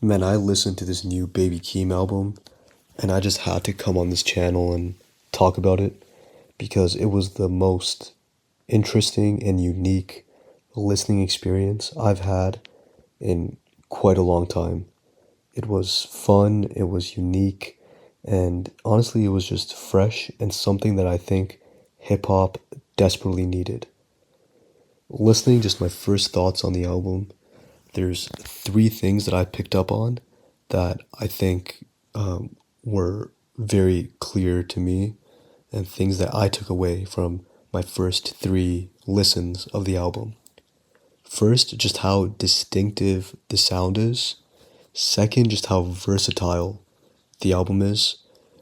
Man, I listened to this new Baby Keem album, and I just had to come on this channel and talk about it because it was the most interesting and unique listening experience I've had in quite a long time. It was fun, it was unique, and honestly, it was just fresh and something that I think hip hop desperately needed. Listening just my first thoughts on the album, there's three things that I picked up on that I think were very clear to me and things that I took away from my first three listens of the album. First, just how distinctive the sound is. Second, just how versatile the album is.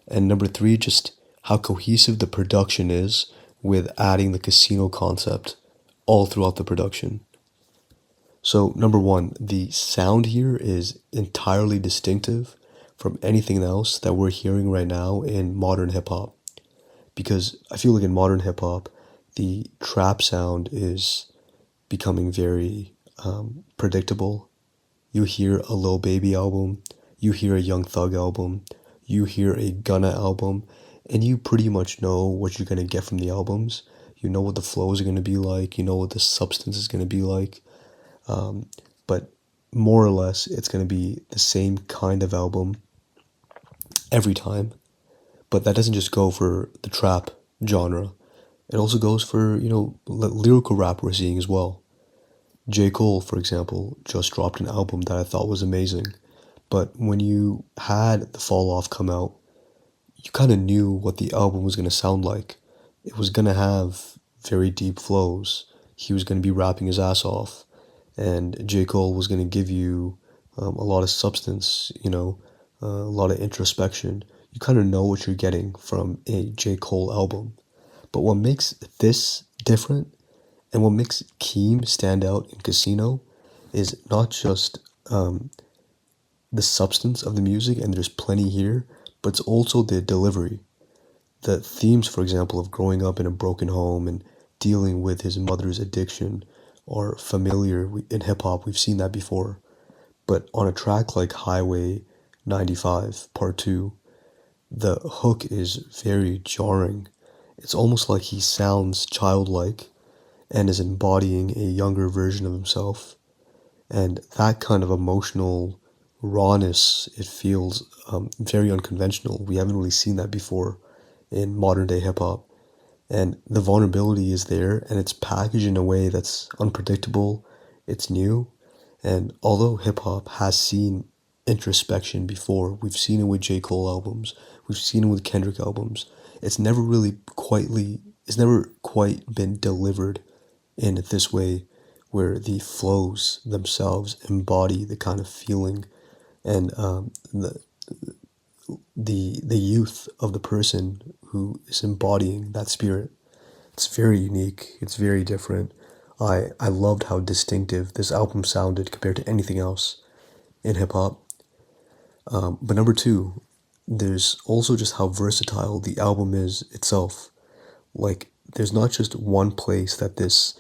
And number three, just how cohesive the production is with adding the casino concept all throughout the production. So, number one, the sound here is entirely distinctive from anything else that we're hearing right now in modern hip hop. Because I feel like in modern hip hop, the trap sound is becoming very predictable. You hear a Lil Baby album, you hear a Young Thug album, you hear a Gunna album, and you pretty much know what you're going to get from the albums. You know what the flows are going to be like, you know what the substance is going to be like. But more or less, it's going to be the same kind of album every time. But that doesn't just go for the trap genre. It also goes for, lyrical rap we're seeing as well. J. Cole, for example, just dropped an album that I thought was amazing. But when you had The Fall Off come out, you kind of knew what the album was going to sound like. It was going to have very deep flows. He was going to be rapping his ass off. And J. Cole was going to give you a lot of substance, a lot of introspection. You kind of know what you're getting from a J. Cole album. But what makes this different and what makes Keem stand out in Casino is not just the substance of the music, and there's plenty here, but it's also the delivery. The themes, for example, of growing up in a broken home and dealing with his mother's addiction are familiar in hip hop. We've seen that before. But on a track like Highway 95, Part 2, the hook is very jarring. It's almost like he sounds childlike and is embodying a younger version of himself. And that kind of emotional rawness, it feels very unconventional. We haven't really seen that before in modern day hip hop. And the vulnerability is there, and it's packaged in a way that's unpredictable, it's new. And although hip hop has seen introspection before, we've seen it with J. Cole albums, we've seen it with Kendrick albums, it's never quite been delivered in this way where the flows themselves embody the kind of feeling and the youth of the person who is embodying that spirit. It's very unique. It's very different. I loved how distinctive this album sounded compared to anything else in hip hop. But number two, there's also just how versatile the album is itself. Like, there's not just one place that this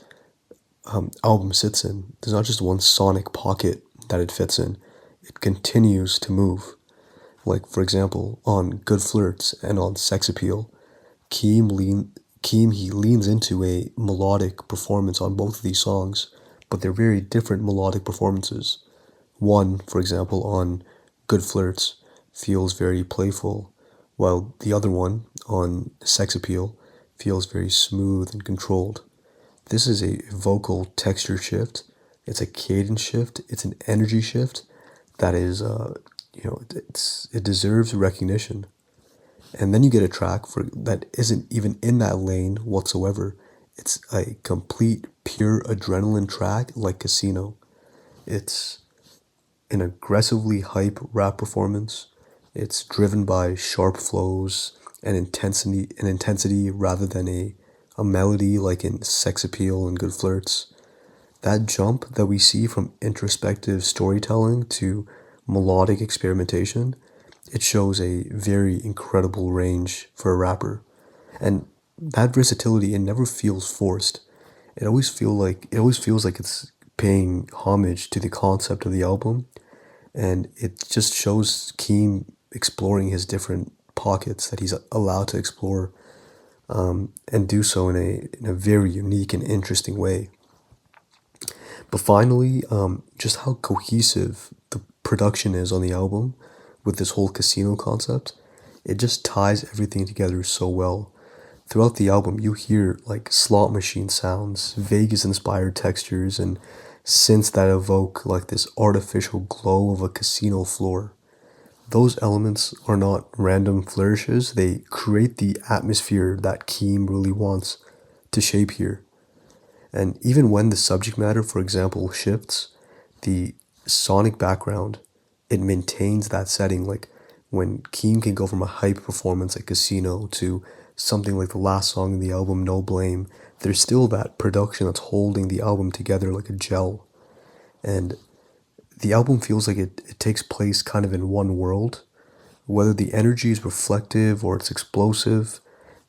album sits in. There's not just one sonic pocket that it fits in. It continues to move. Like, for example, on Good Flirts and on Sex Appeal, he leans into a melodic performance on both of these songs, but they're very different melodic performances. One, for example, on Good Flirts feels very playful, while the other one, on Sex Appeal, feels very smooth and controlled. This is a vocal texture shift, it's a cadence shift, it's an energy shift that is, it deserves recognition. And then you get a track that isn't even in that lane whatsoever. It's a complete pure adrenaline track like Casino. It's an aggressively hype rap performance. It's driven by sharp flows and intensity rather than a melody like in Sex Appeal and Good Flirts. That jump that we see from introspective storytelling to melodic experimentation, it shows a very incredible range for a rapper. And that versatility, it never feels forced. It always feels like it's paying homage to the concept of the album, and it just shows Keem exploring his different pockets that he's allowed to explore, and do so in a very unique and interesting way. But finally, just how cohesive the production is on the album with this whole casino concept. It just ties everything together so well. Throughout the album, you hear like slot machine sounds, Vegas inspired textures, and synths that evoke like this artificial glow of a casino floor. Those elements are not random flourishes, they create the atmosphere that Keem really wants to shape here. And even when the subject matter, for example, shifts, the sonic background, it maintains that setting. Like when Keem can go from a hype performance like Casino to something like the last song in the album, No Blame, there's still that production that's holding the album together like a gel. And the album feels like it takes place kind of in one world. Whether the energy is reflective or it's explosive,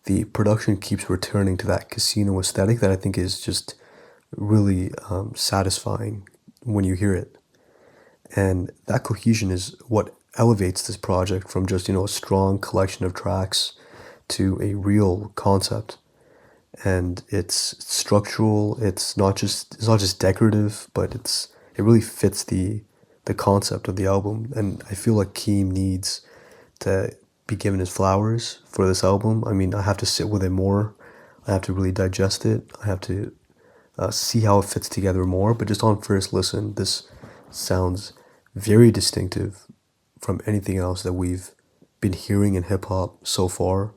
the production keeps returning to that casino aesthetic that I think is just really satisfying when you hear it. And that cohesion is what elevates this project from just, a strong collection of tracks to a real concept. And it's structural, it's not just decorative, but it really fits the concept of the album. And I feel like Keem needs to be given his flowers for this album. I mean, I have to sit with it more. I have to really digest it. I have to see how it fits together more. But just on first listen, this sounds very distinctive from anything else that we've been hearing in hip hop so far.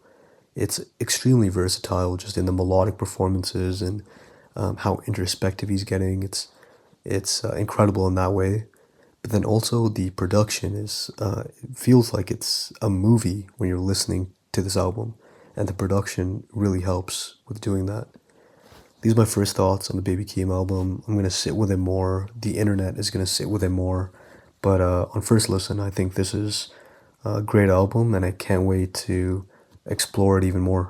It's extremely versatile, just in the melodic performances and how introspective he's getting. It's incredible in that way. But then also the production it feels like it's a movie when you're listening to this album, and the production really helps with doing that. These are my first thoughts on the Baby Keem album. I'm gonna sit with it more. The internet is gonna sit with it more. But on first listen, I think this is a great album, and I can't wait to explore it even more.